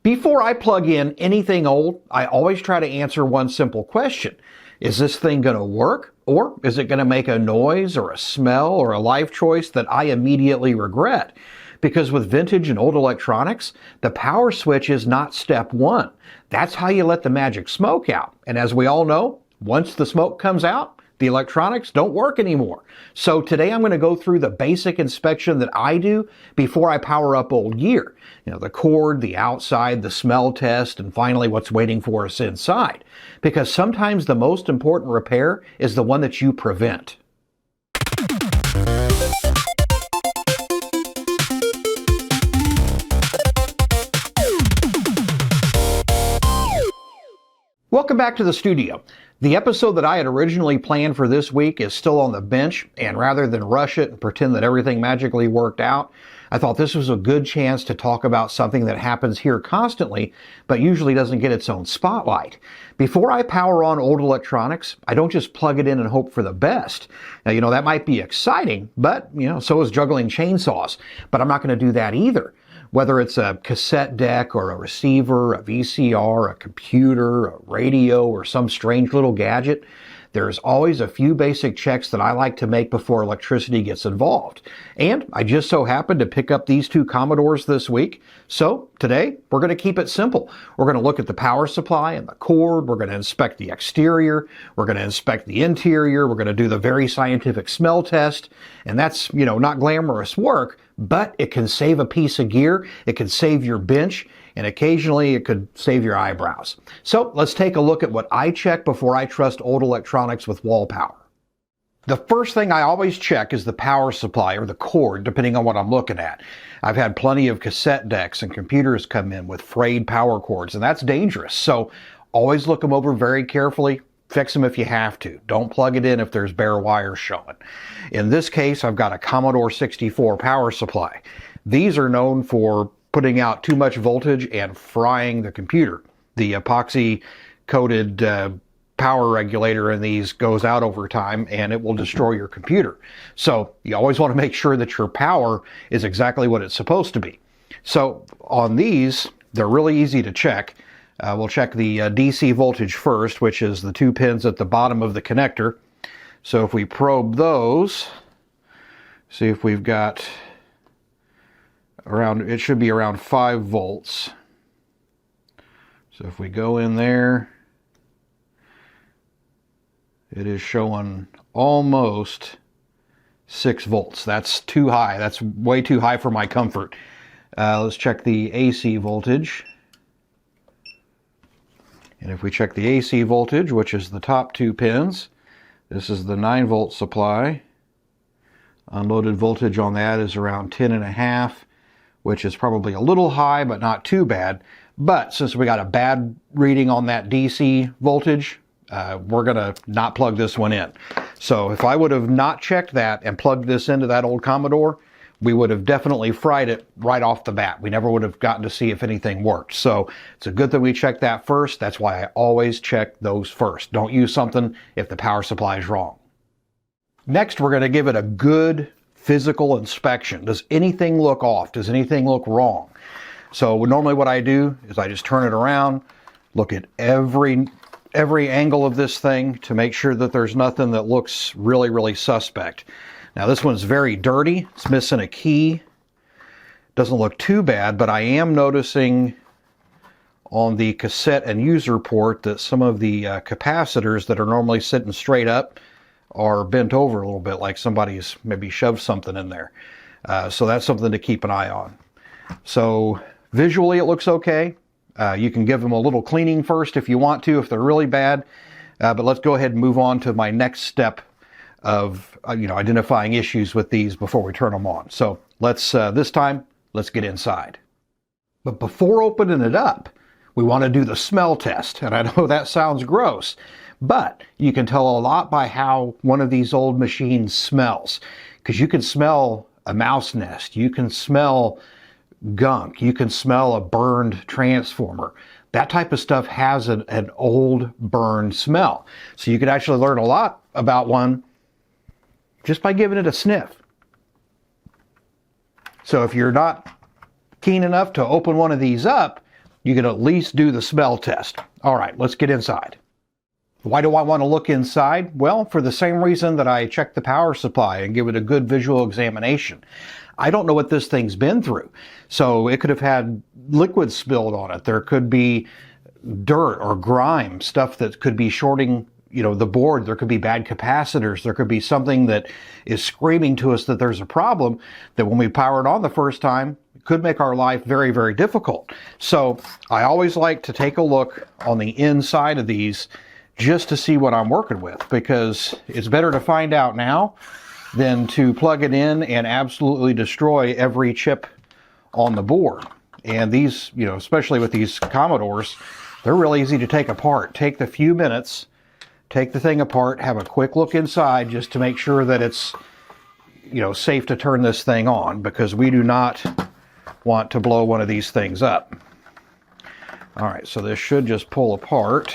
Before I plug in anything old, I always try to answer one simple question. Is this thing going to work? Or is it going to make a noise or a smell or a life choice that I immediately regret? Because with vintage and old electronics, the power switch is not step one. That's how you let the magic smoke out. And as we all know, once the smoke comes out, the electronics don't work anymore. So today I'm going to go through the basic inspection that I do before I power up old gear. You know, the cord, the outside, the smell test, and finally what's waiting for us inside. Because sometimes the most important repair is the one that you prevent. Welcome back to the studio. The episode that I had originally planned for this week is still on the bench, and rather than rush it and pretend that everything magically worked out, I thought this was a good chance to talk about something that happens here constantly, but usually doesn't get its own spotlight. Before I power on old electronics, I don't just plug it in and hope for the best. Now, that might be exciting, but, so is juggling chainsaws. But I'm not going to do that either. Whether it's a cassette deck or a receiver, a VCR, a computer, a radio, or some strange little gadget, there's always a few basic checks that I like to make before electricity gets involved. And I just so happened to pick up these two Commodores this week. So today, we're going to keep it simple. We're going to look at the power supply and the cord. We're going to inspect the exterior. We're going to inspect the interior. We're going to do the very scientific smell test. And that's, not glamorous work, but it can save a piece of gear. It can save your bench. And occasionally it could save your eyebrows. So let's take a look at what I check before I trust old electronics with wall power. The first thing I always check is the power supply, or the cord, depending on what I'm looking at. I've had plenty of cassette decks and computers come in with frayed power cords, and that's dangerous. So always look them over very carefully. Fix them if you have to. Don't plug it in if there's bare wires showing. In this case, I've got a Commodore 64 power supply. These are known for putting out too much voltage and frying the computer. The epoxy-coated power regulator in these goes out over time and it will destroy your computer. So you always want to make sure that your power is exactly what it's supposed to be. So on these, they're really easy to check. We'll check the DC voltage first, which is the two pins at the bottom of the connector. So if we probe those, see if we've got it should be around 5 volts. So if we go in there, it is showing almost 6 volts. That's too high. That's way too high for my comfort. Let's check the AC voltage. And if we check the AC voltage, which is the top 2 pins, this is the 9-volt supply. Unloaded voltage on that is around 10.5, which is probably a little high, but not too bad. But since we got a bad reading on that DC voltage, we're going to not plug this one in. So if I would have not checked that and plugged this into that old Commodore, we would have definitely fried it right off the bat. We never would have gotten to see if anything worked. So it's a good thing we checked that first. That's why I always check those first. Don't use something if the power supply is wrong. Next, we're going to give it a good physical inspection. Does anything look off? Does anything look wrong? So normally what I do is I just turn it around, look at every angle of this thing to make sure that there's nothing that looks really, really suspect. Now this one's very dirty. It's missing a key. Doesn't look too bad, but I am noticing on the cassette and user port that some of the capacitors that are normally sitting straight up are bent over a little bit, like somebody's maybe shoved something in there. So that's something to keep an eye on. So visually it looks okay. You can give them a little cleaning first if you want to, if they're really bad. But let's go ahead and move on to my next step of identifying issues with these before we turn them on. So this time, let's get inside. But before opening it up, we want to do the smell test. And I know that sounds gross, but you can tell a lot by how one of these old machines smells. Because you can smell a mouse nest, you can smell gunk, you can smell a burned transformer. That type of stuff has an old burned smell. So you can actually learn a lot about one just by giving it a sniff. So if you're not keen enough to open one of these up, you can at least do the smell test. All right, let's get inside. Why do I want to look inside? Well, for the same reason that I check the power supply and give it a good visual examination. I don't know what this thing's been through. So it could have had liquid spilled on it. There could be dirt or grime, stuff that could be shorting, the board. There could be bad capacitors. There could be something that is screaming to us that there's a problem that when we power it on the first time, could make our life very, very difficult. So I always like to take a look on the inside of these just to see what I'm working with, because it's better to find out now than to plug it in and absolutely destroy every chip on the board. And these, especially with these Commodores, they're really easy to take apart. Take the few minutes, take the thing apart, have a quick look inside just to make sure that it's, safe to turn this thing on, because we do not want to blow one of these things up. All right, so this should just pull apart.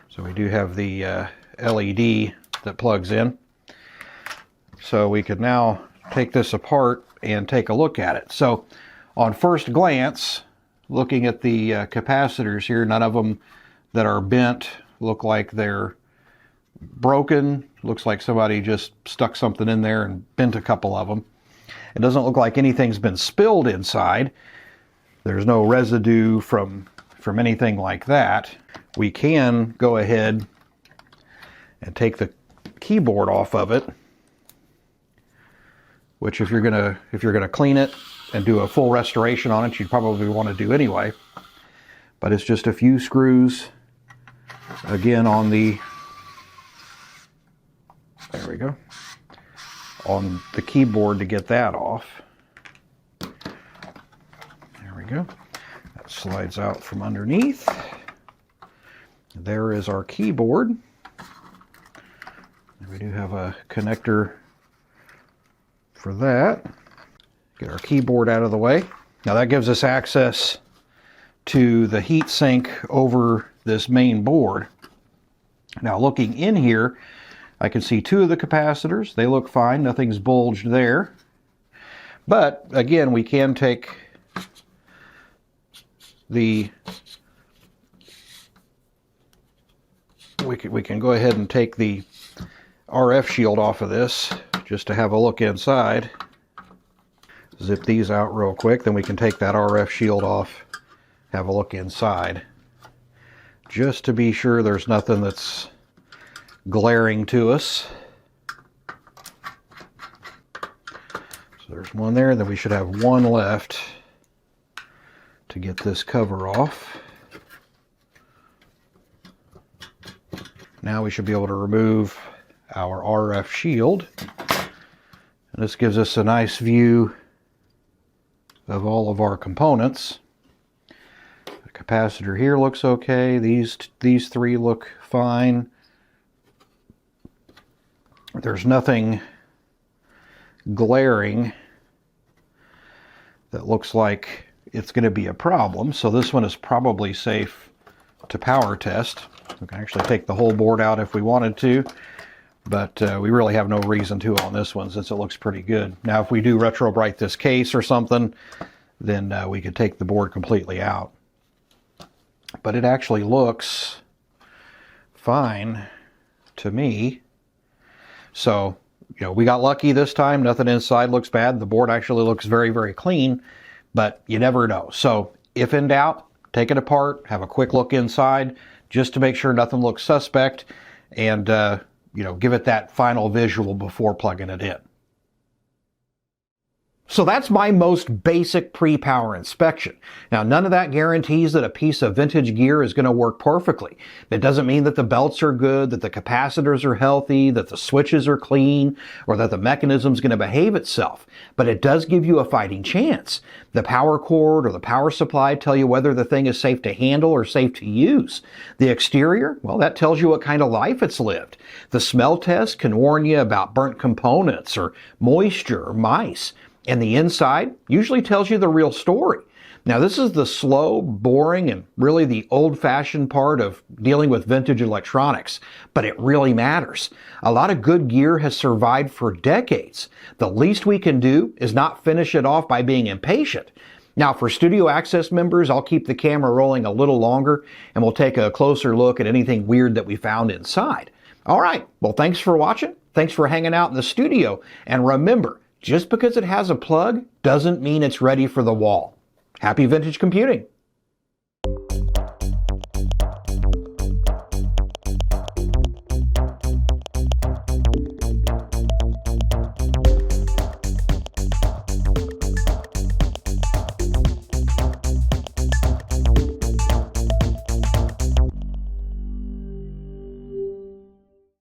So we do have the LED that plugs in. So we could now take this apart and take a look at it. So on first glance, looking at the capacitors here, none of them that are bent look like they're broken. Looks like somebody just stuck something in there and bent a couple of them. It doesn't look like anything's been spilled inside. There's no residue from anything like that. We can go ahead and take the keyboard off of it, which if you're gonna clean it and do a full restoration on it, you'd probably want to do anyway. But it's just a few screws again on the, there we go, on the keyboard to get that off. There we go. That slides out from underneath. There is our keyboard. And we do have a connector for that. Get our keyboard out of the way. Now that gives us access to the heat sink over this main board. Now looking in here, I can see two of the capacitors. They look fine. Nothing's bulged there. But again, we can take the we can go ahead and take the RF shield off of this just to have a look inside. Zip these out real quick, then we can take that RF shield off, have a look inside, just to be sure there's nothing that's glaring to us. So there's one there, then we should have one left to get this cover off. Now we should be able to remove our RF shield. And this gives us a nice view of all of our components. The capacitor here looks okay. These three look fine. There's nothing glaring that looks like it's going to be a problem. So this one is probably safe to power test. We can actually take the whole board out if we wanted to, but we really have no reason to on this one since it looks pretty good. Now if we do retrobrite this case or something, then we could take the board completely out. But it actually looks fine to me. So, we got lucky this time. Nothing inside looks bad. The board actually looks very, very clean, but you never know. So if in doubt, take it apart, have a quick look inside just to make sure nothing looks suspect, and give it that final visual before plugging it in. So that's my most basic pre-power inspection. Now, none of that guarantees that a piece of vintage gear is going to work perfectly. It doesn't mean that the belts are good, that the capacitors are healthy, that the switches are clean, or that the mechanism's going to behave itself. But it does give you a fighting chance. The power cord or the power supply tell you whether the thing is safe to handle or safe to use. The exterior, well, that tells you what kind of life it's lived. The smell test can warn you about burnt components or moisture or mice. And the inside usually tells you the real story. Now, this is the slow, boring, and really the old-fashioned part of dealing with vintage electronics, but it really matters. A lot of good gear has survived for decades. The least we can do is not finish it off by being impatient. Now for Studio Access members, I'll keep the camera rolling a little longer and we'll take a closer look at anything weird that we found inside. All right, well, thanks for watching. Thanks for hanging out in the studio. And remember, just because it has a plug doesn't mean it's ready for the wall. Happy vintage computing.